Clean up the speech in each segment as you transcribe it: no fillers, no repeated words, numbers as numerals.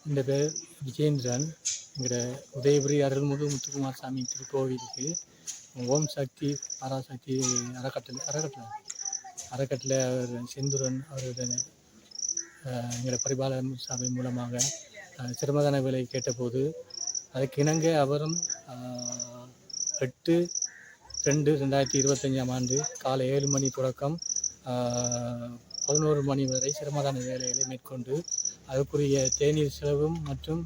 இந்த பேர் விஜேந்திரன். எங்களோட உதயபுரி அருள்மிகு முத்துக்குமார் சாமி திருக்கோவிலுக்கு ஓம் சக்தி பராசக்தி அறக்கட்டளை அவர் செந்துரன் அவருடைய எங்களோட பரிபாலன் சபை மூலமாக சிரமதான விலை கேட்டபோது அதுக்கு இணங்க அவரும் 8/2/2025 காலை 7 மணி தொடக்கம் 11 மணி வரை சிரமதான வேலைகளை மேற்கொண்டு அதுக்குரிய தேநீர் செலவும் மற்றும்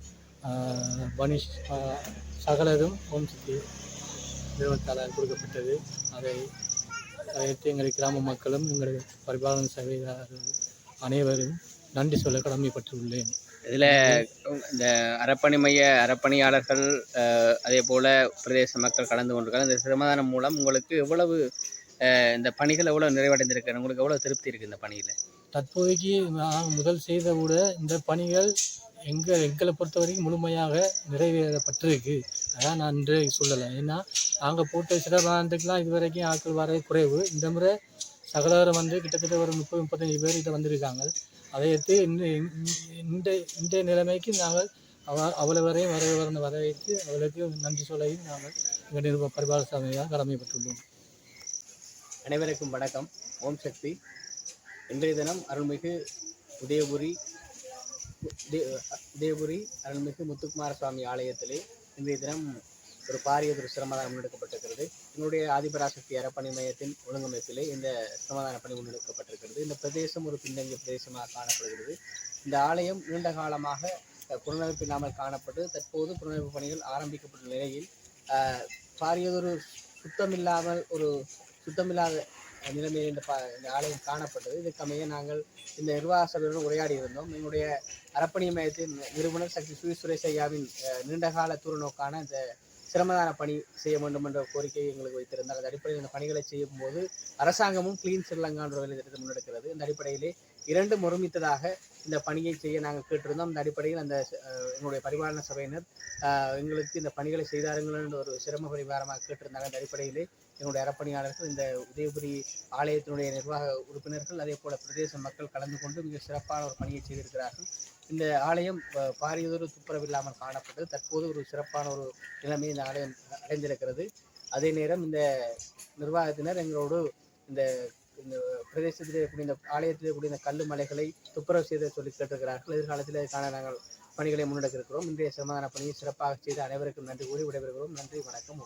பனிஷ் சகலரும் ஓம் சக்தி நிறுவனத்தால் கொடுக்கப்பட்டது. அதையடுத்து எங்கள் கிராம மக்களும் எங்கள் பரிபாலன சபையார் அனைவரும் நன்றி சொல்ல கடமைப்பட்டுள்ளேன். இதில் இந்த அறப்பணியாளர்கள் அதே போல் பிரதேச மக்கள் கலந்து கொண்டிருக்காங்க. இந்த சிரமதானம் மூலம் உங்களுக்கு எவ்வளவு இந்த பணிகள் எவ்வளோ நிறைவடைந்திருக்கு, உங்களுக்கு எவ்வளோ திருப்தி இருக்குது இந்த பணியில்? தற்போதைக்கு நான் முதல் செய்த கூட இந்த பணிகள் எங்களை பொறுத்த வரைக்கும் முழுமையாக நிறைவேறப்பட்டிருக்கு. அதான் நான் இன்று சொல்லலை. ஏன்னா நாங்கள் போட்ட சிரமதானத்துக்கெலாம் இது வரைக்கும் ஆட்கள் வர குறைவு. இந்த முறை சகலரும் கிட்டத்தட்ட ஒரு 30-35 பேர் இதை வந்திருக்காங்க. அதையடுத்து இந்த நிலைமைக்கு நாங்கள் அவ்வளோ வரையும் வரவேற்று அவளுக்கு நன்றி சொல்லையும் நாங்கள் எங்கள் பரிபாலன சபையாக கடமைப்பட்டுள்ளோம். அனைவருக்கும் வணக்கம். ஓம் சக்தி. இன்றைய தினம் அருள்மிகு உதயபுரி அருள்மிகு முத்துக்குமார சுவாமி ஆலயத்திலே இன்றைய தினம் ஒரு பாரியதொரு சிரமதானம் முன்னெடுக்கப்பட்டிருக்கிறது. என்னுடைய ஆதிபராசக்தி அறப்பணி மையத்தின் ஒழுங்கமைப்பிலே இந்த சிரமதான பணி முன்னெடுக்கப்பட்டிருக்கிறது. இந்த பிரதேசம் ஒரு பின்தங்கிய பிரதேசமாக காணப்படுகிறது. இந்த ஆலயம் நீண்ட காலமாக புனரமைப்பு இல்லாமல் காணப்பட்டு தற்போது புனரமைப்பு பணிகள் ஆரம்பிக்கப்பட்ட நிலையில் பாரியதொரு சுத்தமில்லாத நிலைமையில் இந்த ஆலயம் காணப்பட்டது. இதுக்கமைய நாங்கள் இந்த நிர்வாக சபையுடன் உரையாடி இருந்தோம். எங்களுடைய அறப்பணி மையத்தின் நிறுவனர் சக்தி சுரேஷ் ஐயாவின் நீண்டகால தூரநோக்கான இந்த சிரமதான பணி செய்ய வேண்டும் என்ற கோரிக்கையை எங்களுக்கு வைத்திருந்தார். அந்த அடிப்படையில் இந்த பணிகளை செய்யும் போது அரசாங்கமும் கிளீன் ஸ்ரீலங்கான்ற வேலை திட்டத்தை முன்னெடுக்கிறது. இந்த அடிப்படையிலே இரண்டும் ஒருமித்ததாக இந்த பணியை செய்ய நாங்கள் கேட்டிருந்தோம். இந்த அடிப்படையில் அந்த எங்களுடைய பரிபாலன சபையினர் எங்களுக்கு இந்த பணிகளை செய்தாருங்கள் என்ற ஒரு சிரம பரிகாரமாக கேட்டிருந்தாங்க. அந்த அடிப்படையிலே என்னுடைய அறப்பணியாளர்கள், இந்த உதயபுரி ஆலயத்தினுடைய நிர்வாக உறுப்பினர்கள், அதே போல பிரதேச மக்கள் கலந்து கொண்டு மிக சிறப்பான ஒரு பணியை செய்திருக்கிறார்கள். இந்த ஆலயம் பாரியதொரு துப்புரவில்லாமல் காணப்பட்டது. தற்போது ஒரு சிறப்பான ஒரு நிலைமை இந்த ஆலயம் அடைந்திருக்கிறது. அதே நேரம் இந்த நிர்வாகத்தினர் எங்களோடு இந்த இந்த பிரதேசத்திலே கூடிய இந்த ஆலயத்திலே கூடிய இந்த கல்லு மலைகளை துப்புரவு செய்த சொல்லி கேட்டிருக்கிறார்கள். எதிர்காலத்தில் இதற்கான நாங்கள் பணிகளை முன்னெடுக்க இருக்கிறோம். இன்றைய சமாதான பணியை சிறப்பாக செய்து அனைவருக்கும் நன்றி கூறி விடைபெறுகிறோம். நன்றி, வணக்கம்.